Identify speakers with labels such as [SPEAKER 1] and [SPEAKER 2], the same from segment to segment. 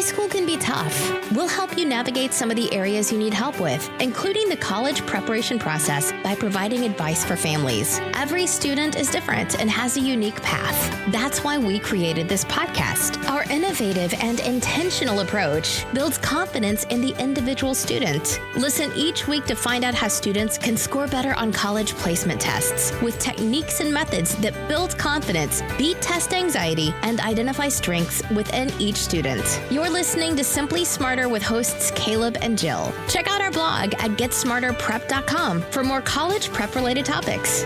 [SPEAKER 1] school can be tough. We'll help you navigate some of the areas you need help with, including the college preparation process, by providing advice for families. Every student is different and has a unique path. That's why we created this podcast. Our innovative and intentional approach builds confidence in the individual student. Listen each week to find out how students can score better on college placement tests with techniques and methods that build confidence, beat test anxiety, and identify strengths within each student. You're listening to Simply Smarter with hosts Caleb and Jill. Check out our blog at GetSmarterPrep.com for more college prep-related topics.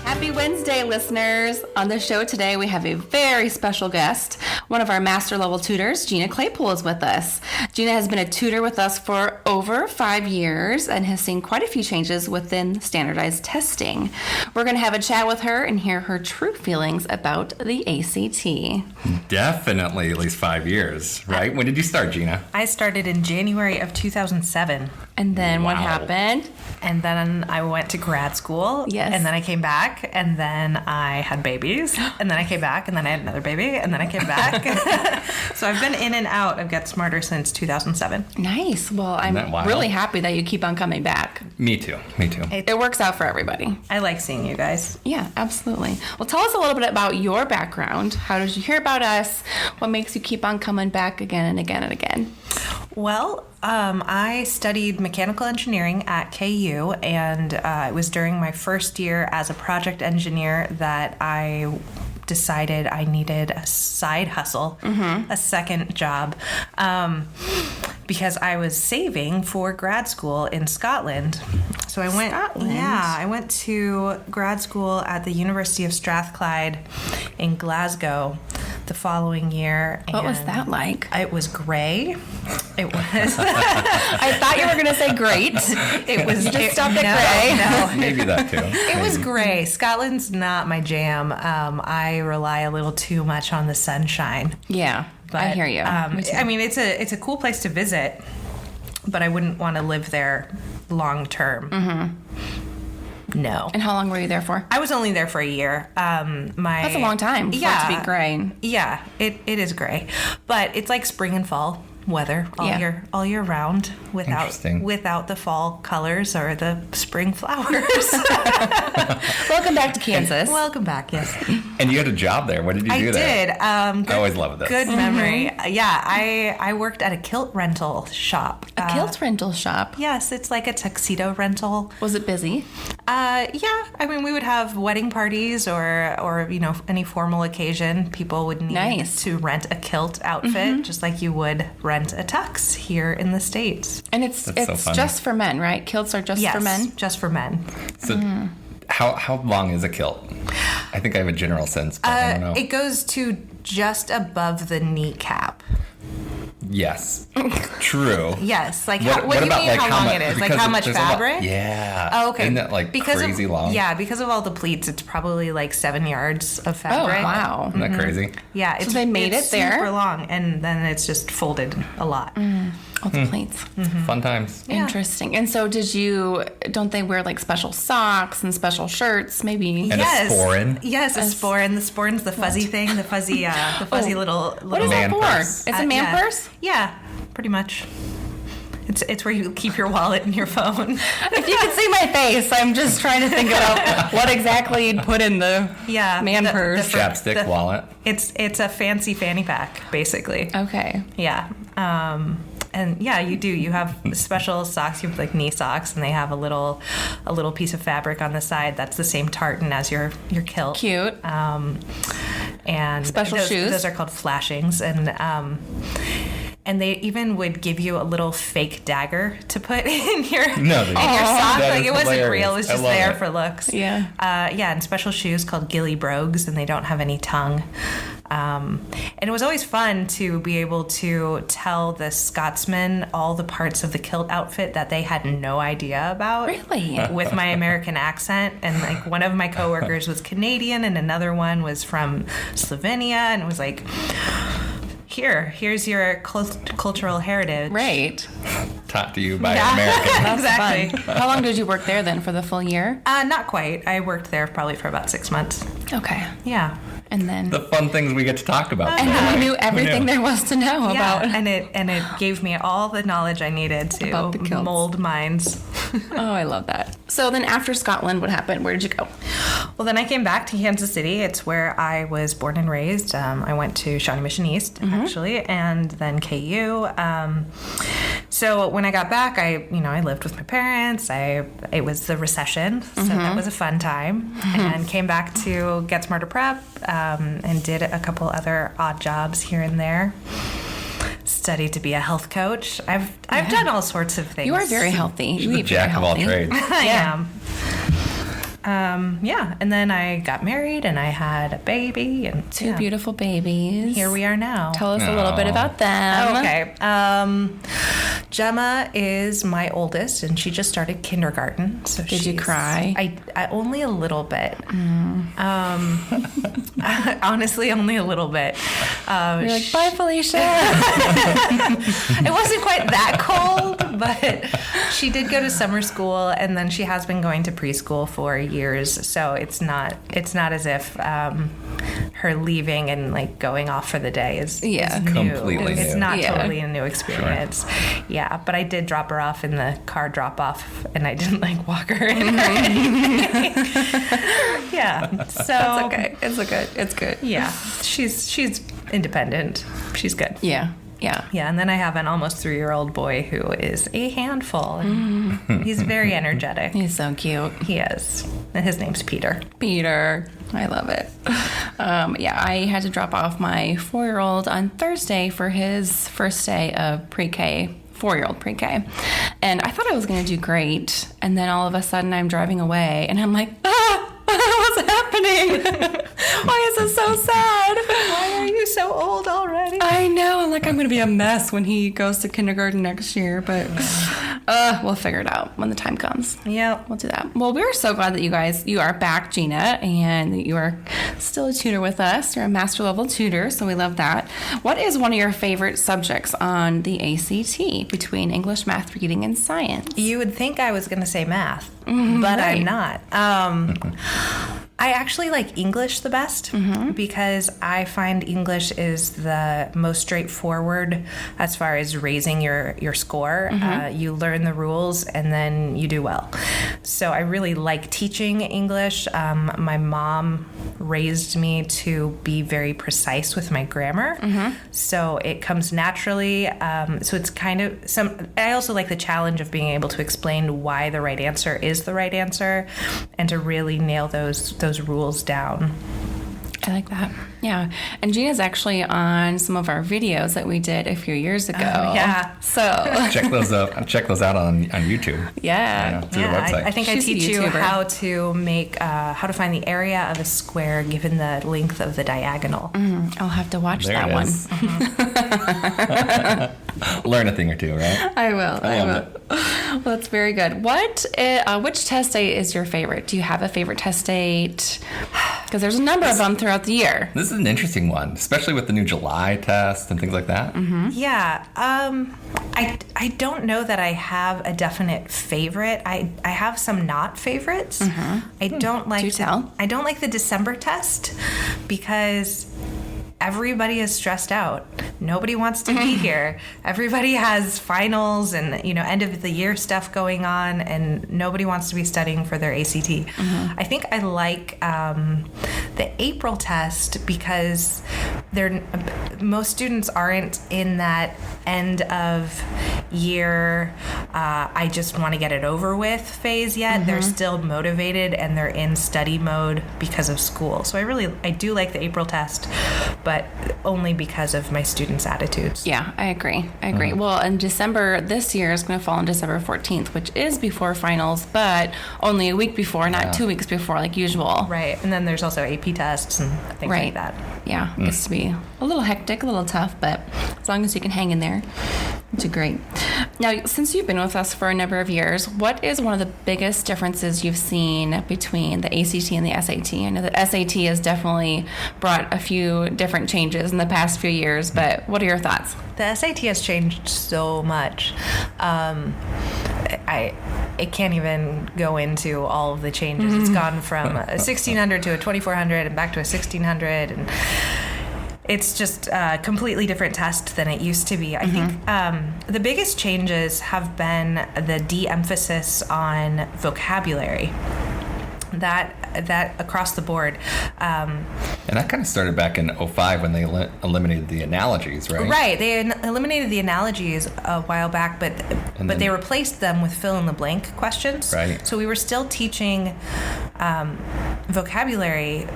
[SPEAKER 2] Happy Wednesday, listeners. On the show today, we have a very special guest. One of our master level tutors, Gina Claypool, is with us. Gina has been a tutor with us for over 5 years and has seen quite a few changes within standardized testing. We're going to have a chat with her and hear her true feelings about the ACT.
[SPEAKER 3] Definitely at least 5 years, right? When did you start, Gina?
[SPEAKER 4] I started in January of 2007.
[SPEAKER 2] And then what happened?
[SPEAKER 4] And then I went to grad school.
[SPEAKER 2] Yes.
[SPEAKER 4] And then I came back, and then I had babies. And then I came back, and then I had another baby, and then I came back. So I've been in and out of Get Smarter since 2007.
[SPEAKER 2] Nice. Well, I'm really happy that you keep on coming back.
[SPEAKER 3] Me too.
[SPEAKER 2] It works out for everybody.
[SPEAKER 4] I like seeing you guys.
[SPEAKER 2] Yeah, absolutely. Well, tell us a little bit about your background. How did you hear about us? What makes you keep on coming back again and again and again?
[SPEAKER 4] Well, I studied mechanical engineering at KU, and it was during my first year as a project engineer that I decided I needed a side hustle, a second job, because I was saving for grad school in Scotland. So I went.
[SPEAKER 2] Scotland?
[SPEAKER 4] Yeah, I went to grad school at the University of Strathclyde in Glasgow the following year.
[SPEAKER 2] What was that like?
[SPEAKER 4] It was gray. It was.
[SPEAKER 2] I thought you were going to say great.
[SPEAKER 4] It was.
[SPEAKER 2] You just stopped at gray.
[SPEAKER 4] No.
[SPEAKER 3] Maybe that too.
[SPEAKER 4] It was gray. Scotland's not my jam. I rely a little too much on the sunshine.
[SPEAKER 2] Yeah,
[SPEAKER 4] But,
[SPEAKER 2] I hear you.
[SPEAKER 4] I mean, it's a cool place to visit, but I wouldn't want to live there long term. Mm-hmm. No.
[SPEAKER 2] And how long were you there for?
[SPEAKER 4] I was only there for a year.
[SPEAKER 2] That's a long time for it to be gray.
[SPEAKER 4] Yeah, it is gray, but it's like spring and fall weather all year round without the fall colors or the spring flowers.
[SPEAKER 2] Welcome back to Kansas.
[SPEAKER 4] Welcome back, yes.
[SPEAKER 3] And you had a job there. What did you do there?
[SPEAKER 4] I did.
[SPEAKER 3] I always love this.
[SPEAKER 4] Good memory. Yeah, I worked at a kilt rental shop.
[SPEAKER 2] A kilt rental shop?
[SPEAKER 4] Yes, it's like a tuxedo rental.
[SPEAKER 2] Was it busy?
[SPEAKER 4] Yeah. I mean, we would have wedding parties or any formal occasion. People would need to rent a kilt outfit, just like you would rent a tux here in the States.
[SPEAKER 2] And it's so just for men, right? Kilts are just for men?
[SPEAKER 4] Yes, just for men.
[SPEAKER 3] So how long is a kilt? I think I have a general sense, but I don't know.
[SPEAKER 4] It goes to just above the kneecap.
[SPEAKER 3] Yes. True.
[SPEAKER 4] Yes. Like,
[SPEAKER 3] what
[SPEAKER 4] do you
[SPEAKER 3] about,
[SPEAKER 4] mean
[SPEAKER 3] like,
[SPEAKER 4] how long
[SPEAKER 3] much,
[SPEAKER 4] it is? Like, how much fabric?
[SPEAKER 3] Yeah.
[SPEAKER 4] Oh, okay.
[SPEAKER 3] Isn't that, crazy long?
[SPEAKER 4] Yeah, because of all the pleats, it's probably like 7 yards of fabric.
[SPEAKER 2] Oh, wow.
[SPEAKER 3] Isn't that crazy?
[SPEAKER 4] Yeah.
[SPEAKER 2] So they made it there?
[SPEAKER 4] super long, and then it's just folded a lot.
[SPEAKER 2] All the plates.
[SPEAKER 3] Fun times.
[SPEAKER 4] Yeah.
[SPEAKER 2] Interesting. And so don't they wear like special socks and special shirts maybe?
[SPEAKER 3] And a sporran?
[SPEAKER 4] Yes, a sporran. The sporran's the fuzzy thing, the fuzzy little...
[SPEAKER 2] What is that
[SPEAKER 3] man
[SPEAKER 2] for?
[SPEAKER 3] purse.
[SPEAKER 2] It's a man purse?
[SPEAKER 4] Yeah, pretty much. It's where you keep your wallet and your phone.
[SPEAKER 2] If you could see my face, I'm just trying to think about what exactly you'd put in the man purse.
[SPEAKER 3] Chapstick wallet.
[SPEAKER 4] It's a fancy fanny pack, basically.
[SPEAKER 2] Okay.
[SPEAKER 4] Yeah. And yeah, you do. You have special socks. You have like knee socks, and they have a little piece of fabric on the side that's the same tartan as your kilt.
[SPEAKER 2] Cute.
[SPEAKER 4] And
[SPEAKER 2] special shoes.
[SPEAKER 4] Those are called flashings, and they even would give you a little fake dagger to put in your sock. Like, it wasn't real. It was just there for looks.
[SPEAKER 2] Yeah.
[SPEAKER 4] And special shoes called ghillie brogues, and they don't have any tongue. And it was always fun to be able to tell the Scotsmen all the parts of the kilt outfit that they had no idea about.
[SPEAKER 2] Really?
[SPEAKER 4] With my American accent. And like one of my coworkers was Canadian and another one was from Slovenia, and it was like, here's your cultural heritage.
[SPEAKER 2] Right.
[SPEAKER 3] Taught to you by an American.
[SPEAKER 4] Exactly.
[SPEAKER 2] Fun. How long did you work there then, for the full year?
[SPEAKER 4] Not quite. I worked there probably for about 6 months.
[SPEAKER 2] Okay.
[SPEAKER 4] Yeah.
[SPEAKER 2] And then
[SPEAKER 3] The fun things we get to talk about.
[SPEAKER 2] and
[SPEAKER 3] today.
[SPEAKER 2] I knew
[SPEAKER 3] Who
[SPEAKER 2] everything
[SPEAKER 3] knew?
[SPEAKER 2] there was to know about.
[SPEAKER 4] and it gave me all the knowledge I needed
[SPEAKER 2] About the
[SPEAKER 4] to
[SPEAKER 2] kilts.
[SPEAKER 4] mold minds.
[SPEAKER 2] Oh, I love that. So then after Scotland, what happened? Where did you go?
[SPEAKER 4] Well, then I came back to Kansas City. It's where I was born and raised. I went to Shawnee Mission East, actually, and then KU. So when I got back, I lived with my parents. It was the recession, so that was a fun time. And came back to Get Smarter Prep and did a couple other odd jobs here and there. Studied to be a health coach. I've done all sorts of things.
[SPEAKER 2] You are very healthy. You
[SPEAKER 3] She's the
[SPEAKER 2] eat very
[SPEAKER 3] jack of all
[SPEAKER 2] healthy.
[SPEAKER 3] trades.
[SPEAKER 4] I am. And then I got married and I had a baby and
[SPEAKER 2] Two beautiful babies.
[SPEAKER 4] here we are now.
[SPEAKER 2] Tell us a little bit
[SPEAKER 3] Aw.
[SPEAKER 2] about them.
[SPEAKER 4] Okay. Gemma is my oldest, and she just started kindergarten. So
[SPEAKER 2] Did you cry?
[SPEAKER 4] I only a little bit. Honestly, only a little bit.
[SPEAKER 2] You're like, bye, Felicia.
[SPEAKER 4] It wasn't quite that cold, but she did go to summer school, and then she has been going to preschool for years. So it's not as if her leaving and like going off for the day is new.
[SPEAKER 3] Completely
[SPEAKER 4] It's
[SPEAKER 3] new.
[SPEAKER 4] not
[SPEAKER 2] Yeah.
[SPEAKER 4] totally a new experience. Yeah, but I did drop her off in the car drop off, and I didn't like walk her in or anything. Yeah, so
[SPEAKER 2] It's okay. It's okay. It's good.
[SPEAKER 4] yeah, she's independent. She's good.
[SPEAKER 2] Yeah. Yeah.
[SPEAKER 4] Yeah, and then I have an almost 3-year-old boy who is a handful. He's very energetic.
[SPEAKER 2] He's so cute.
[SPEAKER 4] He is. And his name's Peter.
[SPEAKER 2] Peter. I love it. Yeah, I had to drop off my 4-year-old on Thursday for his first day of pre-K, 4-year-old pre-K. And I thought I was going to do great. And then all of a sudden I'm driving away and I'm like, what's happening? Why is this so sad?
[SPEAKER 4] Why are you so old already?
[SPEAKER 2] I know. I'm like, I'm going to be a mess when he goes to kindergarten next year, but we'll figure it out when the time comes.
[SPEAKER 4] Yep.
[SPEAKER 2] We'll do that. Well, we're so glad that you are back, Gina, and that you are still a tutor with us. You're a master level tutor, so we love that. What is one of your favorite subjects on the ACT between English, math, reading, and science?
[SPEAKER 4] You would think I was going to say math, but
[SPEAKER 2] right.
[SPEAKER 4] I'm not. I actually like English the best because I find English is the most straightforward as far as raising your score. You learn the rules and then you do well. So I really like teaching English. My mom raised me to be very precise with my grammar. So it comes naturally. So it's kind of I also like the challenge of being able to explain why the right answer is the right answer and to really nail those rules down.
[SPEAKER 2] I like that. Yeah. And Gina's actually on some of our videos that we did a few years ago.
[SPEAKER 4] Yeah.
[SPEAKER 2] So,
[SPEAKER 3] Check those out on YouTube.
[SPEAKER 2] yeah.
[SPEAKER 3] Through the website.
[SPEAKER 4] I think
[SPEAKER 2] She's
[SPEAKER 4] I
[SPEAKER 2] a
[SPEAKER 4] teach you
[SPEAKER 2] YouTuber.
[SPEAKER 4] how to make how to find the area of a square given the length of the diagonal.
[SPEAKER 2] I'll have to watch
[SPEAKER 3] There
[SPEAKER 2] that
[SPEAKER 3] it
[SPEAKER 2] one.
[SPEAKER 3] is. Learn a thing or two, right?
[SPEAKER 2] I will.
[SPEAKER 3] I
[SPEAKER 2] I
[SPEAKER 3] love
[SPEAKER 2] will. Well, that's very good. Which test date is your favorite? Do you have a favorite test date? Because there's a number of them throughout the year.
[SPEAKER 3] This is an interesting one, especially with the new July test and things like that.
[SPEAKER 4] Yeah. I don't know that I have a definite favorite. I have some not favorites. I don't like
[SPEAKER 2] Do tell.
[SPEAKER 4] I don't like the December test because everybody is stressed out. Nobody wants to be here. Everybody has finals and end of the year stuff going on, and nobody wants to be studying for their ACT. I think I like the April test because most students aren't in that end of year I just want to get it over with phase yet. They're still motivated and they're in study mode because of school. So I do like the April test, but only because of my students' attitudes.
[SPEAKER 2] Yeah, I agree. Well, in December, this year is going to fall on December 14th, which is before finals, but only a week before, not 2 weeks before like usual.
[SPEAKER 4] Right. And then there's also AP tests and things
[SPEAKER 2] Right.
[SPEAKER 4] like that.
[SPEAKER 2] Yeah, it gets to be a little hectic, a little tough, but as long as you can hang in there, it's great. Now, since you've been with us for a number of years, what is one of the biggest differences you've seen between the ACT and the SAT? I know that SAT has definitely brought a few different changes in the past few years, but what are your thoughts?
[SPEAKER 4] The SAT has changed so much. it can't even go into all of the changes. It's gone from a 1600 to a 2400 and back to a 1600, and it's just a completely different test than it used to be. I think the biggest changes have been the de-emphasis on vocabulary. That across the board.
[SPEAKER 3] And that kind of started back in 2005 when they eliminated the analogies, right?
[SPEAKER 4] Right. They eliminated the analogies a while back, but they replaced them with fill-in-the-blank questions.
[SPEAKER 3] Right.
[SPEAKER 4] So we were still teaching vocabulary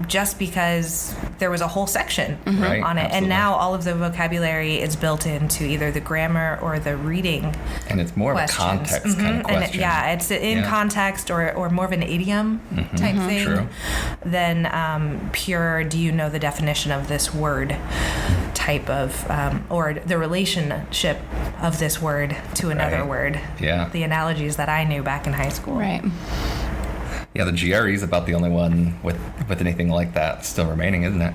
[SPEAKER 4] just because there was a whole section
[SPEAKER 3] Right,
[SPEAKER 4] on it.
[SPEAKER 3] absolutely.
[SPEAKER 4] And now all of the vocabulary is built into either the grammar or the reading
[SPEAKER 3] And it's more
[SPEAKER 4] questions.
[SPEAKER 3] of a context kind of question.
[SPEAKER 4] It's in context or more of an idiom type thing
[SPEAKER 3] True.
[SPEAKER 4] than pure, do you know the definition of this word type of, or the relationship of this word to another
[SPEAKER 3] Right.
[SPEAKER 4] word.
[SPEAKER 3] Yeah.
[SPEAKER 4] The analogies that I knew back in high school.
[SPEAKER 2] Right.
[SPEAKER 3] Yeah, the GRE is about the only one with anything like that still remaining, isn't it?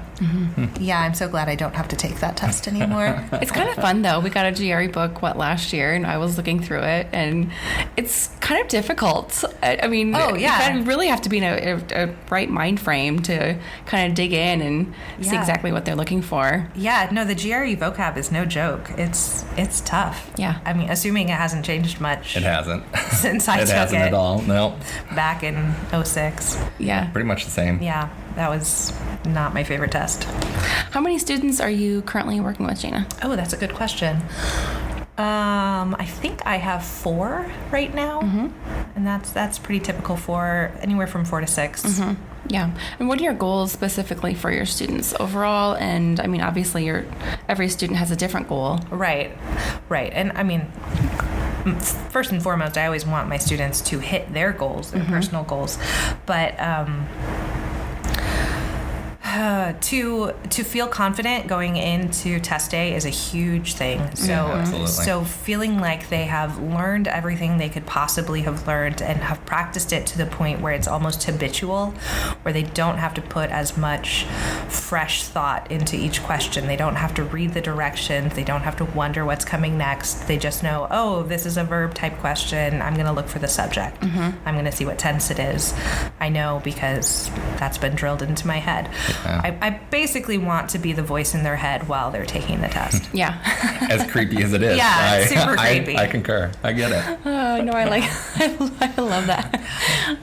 [SPEAKER 4] Yeah, I'm so glad I don't have to take that test anymore.
[SPEAKER 2] It's kind of fun though. We got a GRE book last year, and I was looking through it, and it's kind of difficult. I mean,
[SPEAKER 4] Oh, yeah.
[SPEAKER 2] you really have to be in a right mind frame to kind of dig in and see
[SPEAKER 4] Yeah.
[SPEAKER 2] exactly what they're looking for.
[SPEAKER 4] Yeah, no, the GRE vocab is no joke. It's tough.
[SPEAKER 2] Yeah.
[SPEAKER 4] I mean, assuming it hasn't changed much
[SPEAKER 3] It hasn't.
[SPEAKER 4] since I
[SPEAKER 3] It
[SPEAKER 4] took
[SPEAKER 3] hasn't
[SPEAKER 4] it
[SPEAKER 3] at all. No.
[SPEAKER 4] back in 2006.
[SPEAKER 2] Yeah.
[SPEAKER 3] Pretty much the same.
[SPEAKER 4] Yeah, that was not my favorite test.
[SPEAKER 2] How many students are you currently working with, Gina?
[SPEAKER 4] Oh, that's a good question. I think I have 4 right now, and that's pretty typical for anywhere from 4 to 6.
[SPEAKER 2] Yeah. And what are your goals specifically for your students overall? And I mean, obviously, every student has a different goal.
[SPEAKER 4] Right. And I mean, first and foremost, I always want my students to hit their goals, their personal goals, but to feel confident going into test day is a huge thing.
[SPEAKER 3] absolutely.
[SPEAKER 4] So feeling like they have learned everything they could possibly have learned and have practiced it to the point where it's almost habitual, where they don't have to put as much fresh thought into each question. They don't have to read the directions. They don't have to wonder what's coming next. They just know, oh, this is a verb type question. I'm going to look for the subject. I'm going to see what tense it is. I know because that's been drilled into my head. I basically want to be the voice in their head while they're taking the test.
[SPEAKER 2] Yeah.
[SPEAKER 3] As creepy as it is.
[SPEAKER 4] Yeah, it's super creepy.
[SPEAKER 3] I concur. I get it.
[SPEAKER 2] No, I love that.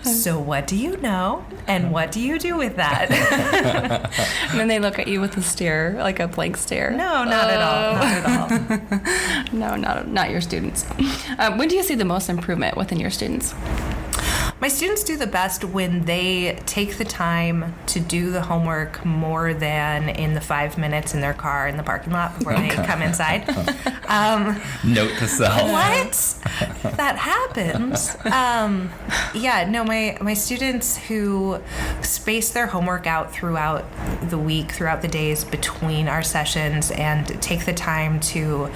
[SPEAKER 4] So what do you know? And what do you do with that?
[SPEAKER 2] And then they look at you with a stare, like a blank stare.
[SPEAKER 4] No, not at all. Not at all.
[SPEAKER 2] No, not your students. When do you see the most improvement within your students?
[SPEAKER 4] My students do the best when they take the time to do the homework more than in the 5 minutes in their car in the parking lot before they come inside.
[SPEAKER 3] Note to self.
[SPEAKER 4] What? That happens. My students who space their homework out throughout the week, throughout the days between our sessions, and take the time to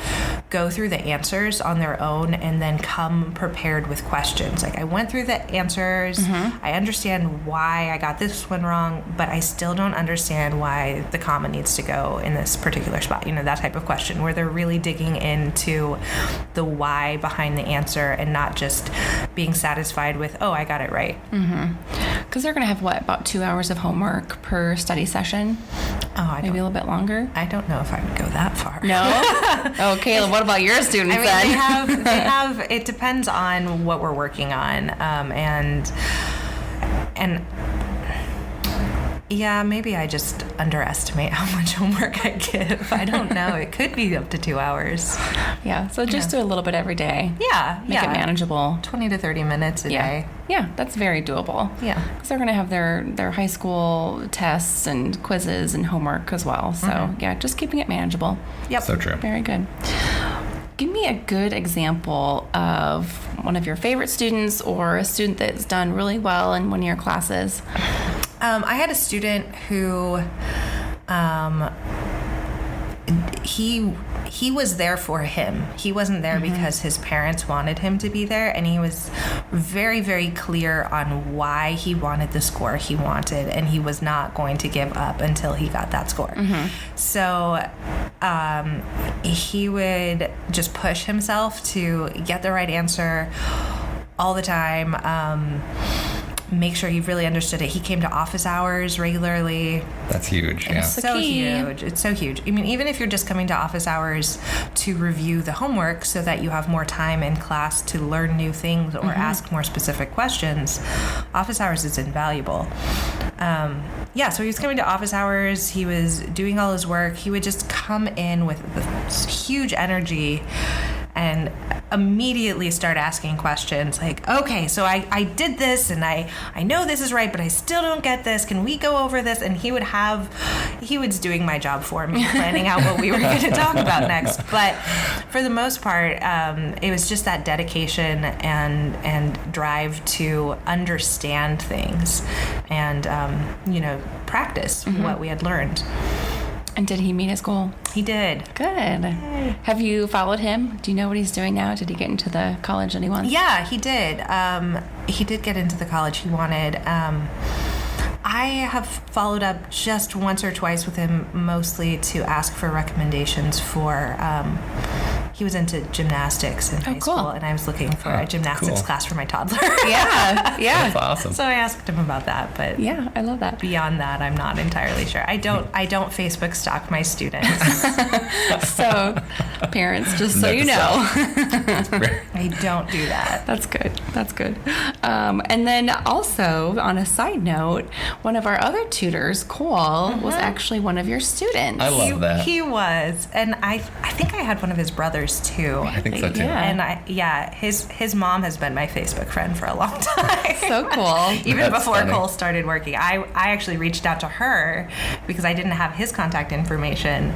[SPEAKER 4] go through the answers on their own and then come prepared with questions. Like, I went through the answers. I understand why I got this one wrong, but I still don't understand why the comma needs to go in this particular spot. That type of question where they're really digging into the why behind the answer and not just being satisfied with, oh, I got it right.
[SPEAKER 2] Because they're going to have, about 2 hours of homework per study session?
[SPEAKER 4] Oh,
[SPEAKER 2] Maybe a little bit longer?
[SPEAKER 4] I don't know if I would go that far.
[SPEAKER 2] No? Oh, Caleb, what about your students then?
[SPEAKER 4] they have, it depends on what we're working on. And yeah, maybe I just underestimate how much homework I give. I don't know. It could be up to 2 hours.
[SPEAKER 2] Yeah, so just do a little bit every day.
[SPEAKER 4] Yeah.
[SPEAKER 2] Make it manageable.
[SPEAKER 4] 20 to 30 minutes a day.
[SPEAKER 2] Yeah, that's very doable.
[SPEAKER 4] Yeah.
[SPEAKER 2] Because they're going to have their high school tests and quizzes and homework as well. So, yeah, just keeping it manageable.
[SPEAKER 4] Yep.
[SPEAKER 3] So true.
[SPEAKER 2] Very good. Give me a good example of one of your favorite students or a student that's done really well in one of your classes.
[SPEAKER 4] I had a student who he was there for him. He wasn't there because his parents wanted him to be there, and he was very, very clear on why he wanted the score he wanted, and he was not going to give up until he got that score. So he would just push himself to get the right answer all the time. Make sure he really understood it. He came to office hours regularly.
[SPEAKER 3] That's huge. Yeah.
[SPEAKER 2] It's
[SPEAKER 4] So
[SPEAKER 2] key.
[SPEAKER 4] huge. It's so huge. I mean, even if you're just coming to office hours to review the homework so that you have more time in class to learn new things or ask more specific questions, office hours is invaluable. So he was coming to office hours. He was doing all his work. He would just come in with this huge energy and immediately start asking questions like, okay, so I did this and I know this is right, but I still don't get this. Can we go over this? And he was doing my job for me, planning out what we were going to talk about next. But for the most part, it was just that dedication and drive to understand things and, practice what we had learned.
[SPEAKER 2] And did he meet his goal?
[SPEAKER 4] He did.
[SPEAKER 2] Good. Have you followed him? Do you know what he's doing now? Did he get into the college that he wants?
[SPEAKER 4] Yeah, he did. He did get into the college he wanted. I have followed up just once or twice with him, mostly to ask for recommendations for. He was into gymnastics in high
[SPEAKER 2] cool.
[SPEAKER 4] school, and I was looking for a gymnastics
[SPEAKER 3] cool.
[SPEAKER 4] class for my toddler.
[SPEAKER 2] Yeah.
[SPEAKER 3] That's awesome.
[SPEAKER 4] So I asked him about that, but
[SPEAKER 2] Yeah, I love that.
[SPEAKER 4] beyond that, I'm not entirely sure. I don't Facebook stalk my students.
[SPEAKER 2] So, parents, just so
[SPEAKER 3] Note
[SPEAKER 2] you
[SPEAKER 3] to
[SPEAKER 2] know.
[SPEAKER 4] I don't do that.
[SPEAKER 2] That's good. That's good. And then also, on a side note, one of our other tutors, Cole, was actually one of your students.
[SPEAKER 3] I love that.
[SPEAKER 4] He was, and I think I had one of his brothers too.
[SPEAKER 3] I think so too.
[SPEAKER 2] Yeah.
[SPEAKER 4] And his mom has been my Facebook friend for a long time.
[SPEAKER 2] So cool.
[SPEAKER 4] Even
[SPEAKER 3] That's
[SPEAKER 4] before
[SPEAKER 3] funny.
[SPEAKER 4] Cole started working, I actually reached out to her because I didn't have his contact information.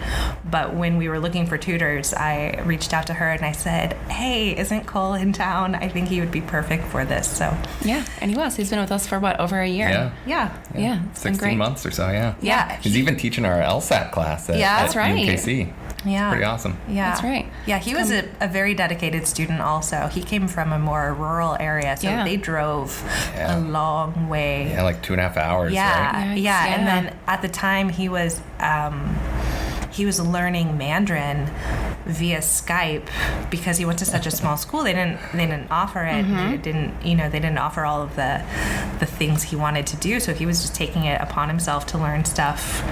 [SPEAKER 4] But when we were looking for tutors, I reached out to her and I said, "Hey, isn't Cole in town? I think he would be perfect for this." So
[SPEAKER 2] Yeah, and he was. He's been with us for what, over a year?
[SPEAKER 3] Yeah.
[SPEAKER 4] yeah.
[SPEAKER 2] It's been
[SPEAKER 3] 16
[SPEAKER 2] great.
[SPEAKER 3] months or so, yeah.
[SPEAKER 4] Yeah.
[SPEAKER 3] He's even teaching our LSAT class at,
[SPEAKER 4] Yeah,
[SPEAKER 3] at
[SPEAKER 2] that's right.
[SPEAKER 3] UMKC.
[SPEAKER 4] Yeah.
[SPEAKER 3] Pretty awesome.
[SPEAKER 4] Yeah.
[SPEAKER 2] That's right.
[SPEAKER 4] Yeah, he was a very dedicated student also. He came from a more rural area, so
[SPEAKER 2] Yeah.
[SPEAKER 4] they drove
[SPEAKER 3] Yeah.
[SPEAKER 4] a long way.
[SPEAKER 3] Yeah, like 2.5 hours,
[SPEAKER 4] Yeah,
[SPEAKER 3] right?
[SPEAKER 4] yeah.
[SPEAKER 2] Yikes,
[SPEAKER 4] And
[SPEAKER 2] yeah.
[SPEAKER 4] then at the time he was learning Mandarin via Skype because he went to such a small school. They didn't offer it. They didn't offer all of the things he wanted to do. So he was just taking it upon himself to learn stuff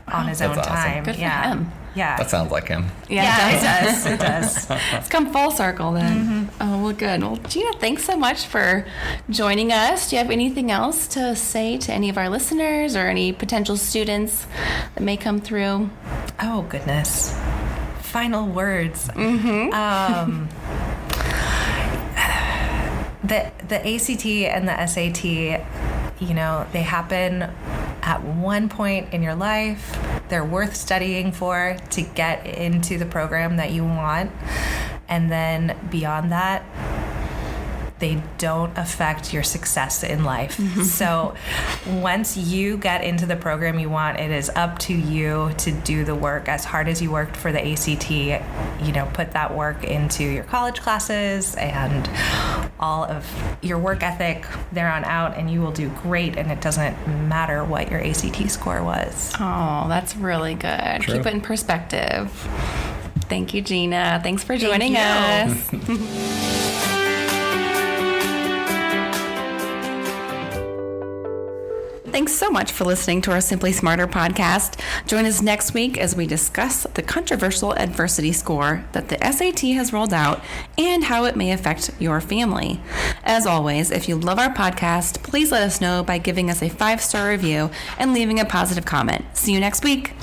[SPEAKER 4] on his own
[SPEAKER 3] That's awesome.
[SPEAKER 4] time.
[SPEAKER 2] Good for
[SPEAKER 4] yeah.
[SPEAKER 2] him.
[SPEAKER 4] Yeah.
[SPEAKER 3] That sounds like him.
[SPEAKER 2] Yeah,
[SPEAKER 4] it does. It does.
[SPEAKER 2] It's come full circle then. Oh, well, good. Well, Gina, thanks so much for joining us. Do you have anything else to say to any of our listeners or any potential students that may come through?
[SPEAKER 4] Oh, goodness. Final words. The ACT and the SAT, they happen at one point in your life. They're worth studying for to get into the program that you want. And then beyond that, they don't affect your success in life. So once you get into the program you want, it is up to you to do the work as hard as you worked for the ACT. Put that work into your college classes and all of your work ethic there on out, and you will do great, and it doesn't matter what your ACT score was.
[SPEAKER 2] Oh, that's really good.
[SPEAKER 3] True.
[SPEAKER 2] Keep it in perspective. Thank you, Gina. Thanks for joining
[SPEAKER 4] you.
[SPEAKER 2] us. Thanks so much for listening to our Simply Smarter podcast. Join us next week as we discuss the controversial adversity score that the SAT has rolled out and how it may affect your family. As always, if you love our podcast, please let us know by giving us a 5-star review and leaving a positive comment. See you next week.